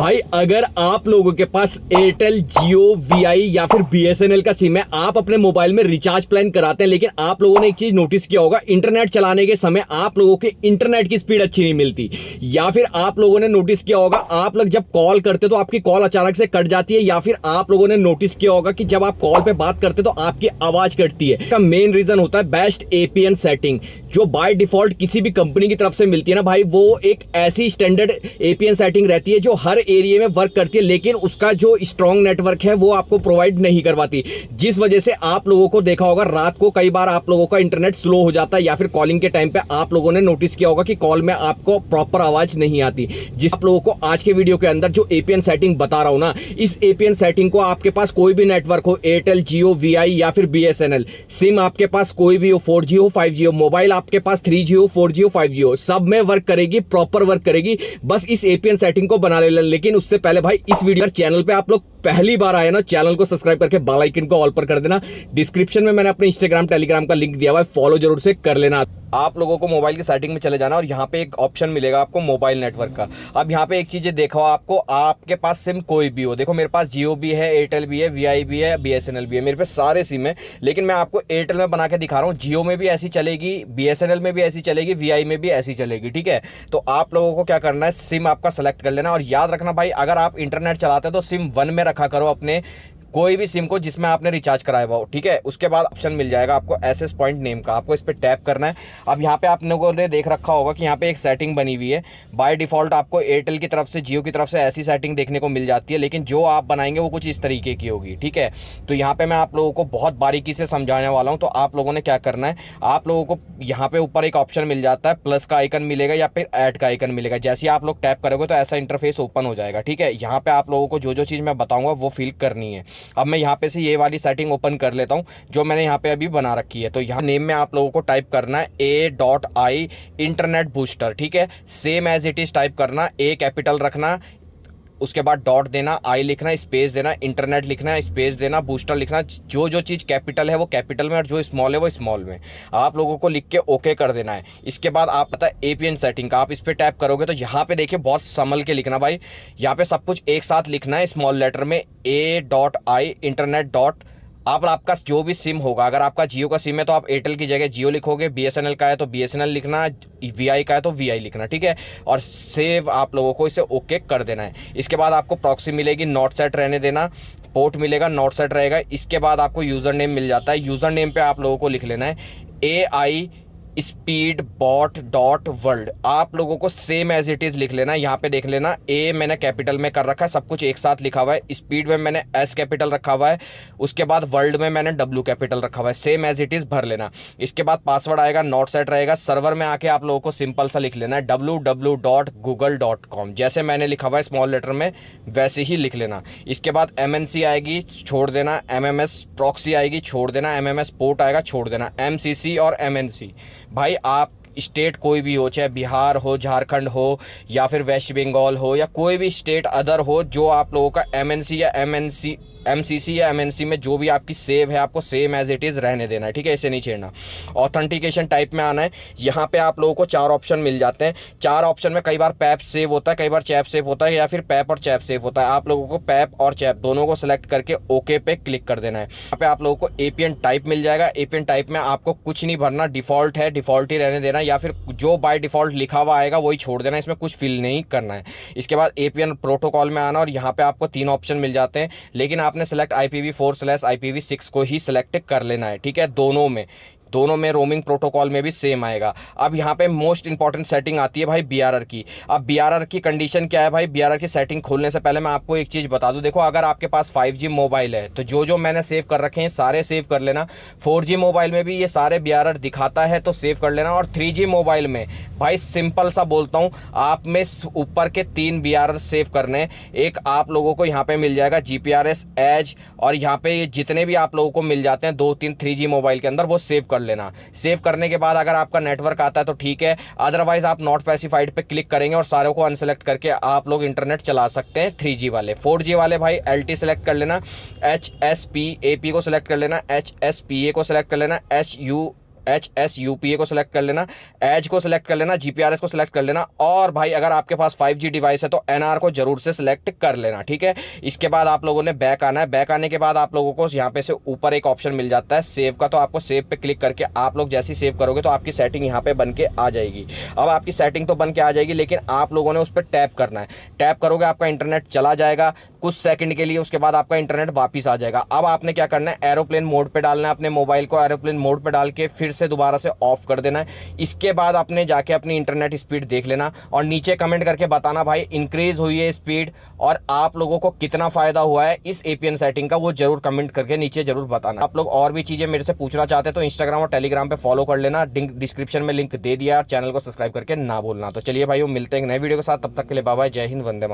भाई अगर आप लोगों के पास एयरटेल, जियो, वीआई या फिर बीएसएनएल का सिम है, आप अपने मोबाइल में रिचार्ज प्लान कराते हैं, लेकिन आप लोगों ने एक चीज नोटिस किया होगा, इंटरनेट चलाने के समय आप लोगों के इंटरनेट की स्पीड अच्छी नहीं मिलती। या फिर आप लोगों ने नोटिस किया होगा, आप लोग जब कॉल करते तो आपकी कॉल अचानक से कट जाती है। या फिर आप लोगों ने नोटिस किया होगा कि जब आप कॉल पे बात करते तो आपकी आवाज कटती है। इसका मेन रीजन होता है बेस्ट एपीएन सेटिंग, जो बाय डिफॉल्ट किसी भी कंपनी की तरफ से मिलती है ना भाई, वो एक ऐसी स्टैंडर्ड एपीएन सेटिंग रहती है जो हर एरिया में वर्क करती है, लेकिन उसका जो स्ट्रॉन्ग नेटवर्क है वो आपको प्रोवाइड नहीं करवाती। जिस वजह से आप लोगों को देखा होगा, रात को कई बार आप लोगों का इंटरनेट स्लो हो जाता है, या फिर कॉलिंग के टाइम पे आप लोगों ने नोटिस किया होगा कि कॉल में आपको प्रॉपर आवाज नहीं आती। जिस आप लोगों को आज के वीडियो के अंदर जो एपीएन सेटिंग बता रहा हूं ना, इस एपीएन सेटिंग को आपके पास कोई भी नेटवर्क हो, एयरटेल, जियो, वीआई या फिर बीएसएनएल, सिम आपके पास कोई भी हो, 4G हो, 5G हो, मोबाइल आपके पास 3G हो, 4G हो, 5G हो, सब में वर्क करेगी, प्रॉपर वर्क करेगी। बस इस एपीएन सेटिंग को बना ले। लेकिन उससे पहले भाई, इस वीडियो चैनल पे आप लोग पहली बार आए ना, चैनल को सब्सक्राइब करके बेल आइकन को ऑल पर कर देना। डिस्क्रिप्शन में मैंने अपने इंस्टाग्राम, टेलीग्राम का लिंक दिया हुआ है, फॉलो जरूर से कर लेना। आप लोगों को मोबाइल की सेटिंग में चले जाना और यहाँ पे एक ऑप्शन मिलेगा आपको मोबाइल नेटवर्क का। अब यहाँ पे एक चीज देखो, आपको आपके पास सिम कोई भी हो, देखो मेरे पास जियो भी है, एयरटेल भी है, वीआई भी है, बीएसएनएल भी है, मेरे पे सारे सिम है। लेकिन मैं आपको एयरटेल में बना के दिखा रहा हूँ, जियो में भी ऐसी चलेगी, बीएसएनएल में भी ऐसी चलेगी, वीआई में भी ऐसी चलेगी, ठीक है। तो आप लोगों को क्या करना है, सिम आपका सेलेक्ट कर लेना। और याद रखना भाई, अगर आप इंटरनेट चलाते हैं तो सिम 1 में रखा करो अपने, कोई भी सिम को जिसमें आपने रिचार्ज कराया हुआ हो, ठीक है। उसके बाद ऑप्शन मिल जाएगा आपको एसएस पॉइंट नेम का, आपको इस पर टैप करना है। अब यहाँ पे आप लोगों ने देख रखा होगा कि यहाँ पे एक सेटिंग बनी हुई है। बाय डिफॉल्ट आपको एयरटेल की तरफ से, जियो की तरफ से ऐसी सेटिंग देखने को मिल जाती है, लेकिन जो आप बनाएंगे वो कुछ इस तरीके की होगी, ठीक है। तो यहाँ पे मैं आप लोगों को बहुत बारीकी से समझाने वाला हूँ। तो आप लोगों ने क्या करना है, आप लोगों को यहाँ पे ऊपर एक ऑप्शन मिल जाता है, प्लस का आइकन मिलेगा या फिर ऐड का आइकन मिलेगा। जैसे आप लोग टैप करोगे तो ऐसा इंटरफेस ओपन हो जाएगा, ठीक है। यहाँ पे आप लोगों को जो जो चीज़ मैं बताऊंगा वो फिल करनी है। अब मैं यहाँ पे से ये वाली सेटिंग ओपन कर लेता हूं जो मैंने यहाँ पे अभी बना रखी है। तो यहाँ नेम में आप लोगों को टाइप करना है A.I इंटरनेट बूस्टर, ठीक है। Same as it is type करना, A कैपिटल रखना, उसके बाद डॉट देना, आई लिखना, स्पेस देना, इंटरनेट लिखना, स्पेस देना, बूस्टर लिखना। जो जो चीज़ कैपिटल है वो कैपिटल में और जो स्मॉल है वो स्मॉल में आप लोगों को लिख के ओके कर देना है। इसके बाद आप पता है एपीएन सेटिंग का, आप इस पर टैप करोगे तो यहाँ पे देखिए बहुत संभल के लिखना भाई, यहाँ पे सब कुछ एक साथ लिखना है स्मॉल लेटर में, A.I इंटरनेट डॉट। आप आपका जो भी सिम होगा, अगर आपका जियो का सिम है तो आप एयरटेल की जगह जियो लिखोगे, बीएसएनएल का है तो बीएसएनएल लिखना, वीआई का है तो वीआई लिखना, ठीक है। और सेव आप लोगों को इसे ओके कर देना है। इसके बाद आपको प्रॉक्सी मिलेगी, नॉट सेट रहने देना, पोर्ट मिलेगा, नॉट सेट रहेगा। इसके बाद आपको यूज़र नेम मिल जाता है, यूज़र नेम पे आप लोगों को लिख लेना है AI speed bot dot world. आप लोगों को सेम एज इट इज लिख लेना है। यहाँ पे देख लेना, ए मैंने कैपिटल में कर रखा है, सब कुछ एक साथ लिखा हुआ है, स्पीड में मैंने एस कैपिटल रखा हुआ है, उसके बाद वर्ल्ड में मैंने डब्ल्यू कैपिटल रखा हुआ है, सेम एज इट इज भर लेना। इसके बाद पासवर्ड आएगा, नॉट सेट रहेगा। सर्वर में आके आप लोगों को सिंपल सा लिख लेना है www.google.com, जैसे मैंने लिखा हुआ है स्मॉल लेटर में वैसे ही लिख लेना। इसके बाद MNC आएगी, छोड़ देना, MMS प्रॉक्सी आएगी, छोड़ देना, MMS पोर्ट आएगा, छोड़ देना, MCC और MNC। भाई आप स्टेट कोई भी हो, चाहे बिहार हो, झारखंड हो या फिर वेस्ट बंगाल हो या कोई भी स्टेट अदर हो, जो आप लोगों का MNC या MCC या MNC में जो भी आपकी सेव है, आपको सेम एज इट इज़ रहने देना है, ठीक है, इसे नहीं छेड़ना। ऑथेंटिकेशन टाइप में आना है। यहाँ पे आप लोगों को 4 ऑप्शन मिल जाते हैं। 4 ऑप्शन में कई बार पैप सेव होता है, कई बार चैप सेव होता है, या फिर पैप और चैप सेव होता है। आप लोगों को पैप और चैप दोनों को सिलेक्ट करके ओके पे क्लिक कर देना है। यहाँ पे आप लोगों को एपीएन टाइप मिल जाएगा। एपीएन टाइप में आपको कुछ नहीं भरना, डिफॉल्ट है डिफॉल्ट ही रहने देना, या फिर जो बाय डिफॉल्ट लिखा हुआ आएगा वही छोड़ देना, इसमें कुछ फिल नहीं करना है। इसके बाद एपीएन प्रोटोकॉल में आना और यहाँ पे आपको 3 ऑप्शन मिल जाते हैं, लेकिन आपने सेलेक्ट IPv4/IPv6 को ही सिलेक्ट कर लेना है, ठीक है। दोनों में रोमिंग प्रोटोकॉल में भी सेम आएगा। अब यहाँ पे मोस्ट इंपॉर्टेंट सेटिंग आती है भाई BRR की। अब BRR की कंडीशन क्या है भाई, BRR की सेटिंग खोलने से पहले मैं आपको एक चीज़ बता दूं। देखो, अगर आपके पास 5G मोबाइल है तो जो जो मैंने सेव कर रखे हैं सारे सेव कर लेना। 4G मोबाइल में भी ये सारे BRR दिखाता है तो सेव कर लेना। और 3G मोबाइल में भाई सिंपल सा बोलता हूँ, आप में ऊपर के 3 BRR सेव करने। एक आप लोगों को यहाँ पे मिल जाएगा GPRS एज, और यहाँ पे ये जितने भी आप लोगों को मिल जाते हैं 2-3 3G मोबाइल के अंदर, वो सेव कर लेना। सेव करने के बाद अगर आपका नेटवर्क आता है तो ठीक है, अदरवाइज आप नॉट स्पेसिफाइड पे क्लिक करेंगे और सारों को अनसेलेक्ट करके आप लोग इंटरनेट चला सकते हैं। 3G वाले, 4G वाले भाई LT सेलेक्ट कर लेना, HSPAP को सिलेक्ट कर लेना, HSPA को सिलेक्ट कर लेना, HSUPA को सिलेक्ट कर लेना, एज को सिलेक्ट कर लेना, GPRS को सिलेक्ट कर लेना, और भाई अगर आपके पास 5G डिवाइस है तो NR को जरूर से सिलेक्ट कर लेना, ठीक है। इसके बाद आप लोगों ने बैक आना है। बैक आने के बाद आप लोगों को यहाँ पे से ऊपर एक ऑप्शन मिल जाता है सेव का, तो आपको सेव पे क्लिक करके आप लोग जैसे ही सेव करोगे तो आपकी सेटिंग यहाँ पे बन के आ जाएगी। अब आपकी सेटिंग तो बन के आ जाएगी, लेकिन आप लोगों ने उस पर टैप करना है। टैप करोगे आपका इंटरनेट चला जाएगा कुछ सेकंड के लिए, उसके बाद आपका इंटरनेट वापस आ जाएगा। अब आपने क्या करना है, एरोप्लेन मोड पे डालना है अपने मोबाइल को, एरोप्लेन मोड पे डाल के फिर से दोबारा से ऑफ कर देना है। इसके बाद आपने जाके अपनी इंटरनेट स्पीड देख लेना और नीचे कमेंट करके बताना भाई इंक्रीज हुई है स्पीड और आप लोगों को कितना फायदा हुआ है इस APN सेटिंग का, वो जरूर कमेंट करके नीचे जरूर बताना। आप लोग और भी चीजें मेरे से पूछना चाहते हैं तो इंस्टाग्राम और टेलीग्राम पे फॉलो कर लेना, डिस्क्रिप्शन में लिंक दे दिया, चैनल को सब्सक्राइब करके ना भूलना। तो चलिए भाई, वो मिलते हैं एक नए वीडियो के साथ, तब तक के लिए बाय बाय, जय हिंद, वंदे मातरम।